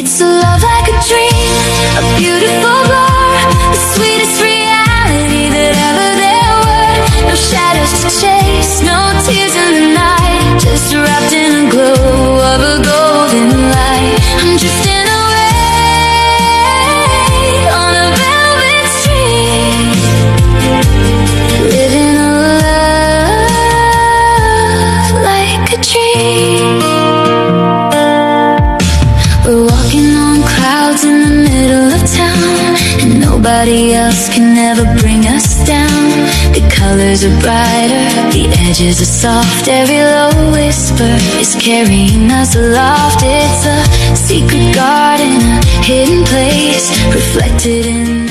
So love like a dream, a beautiful blur, the sweetest reality that ever there were. No shadows to chase, no tears in the night, just wrapped in a glow of a golden light. I'm drifting away on a velvet stream, living a love like a dream. We're walking on clouds in the middle of town, and nobody else can ever bring us down. The colors are brighter, the edges are soft, every low whisper is carrying us aloft. It's a secret garden, a hidden place, reflected in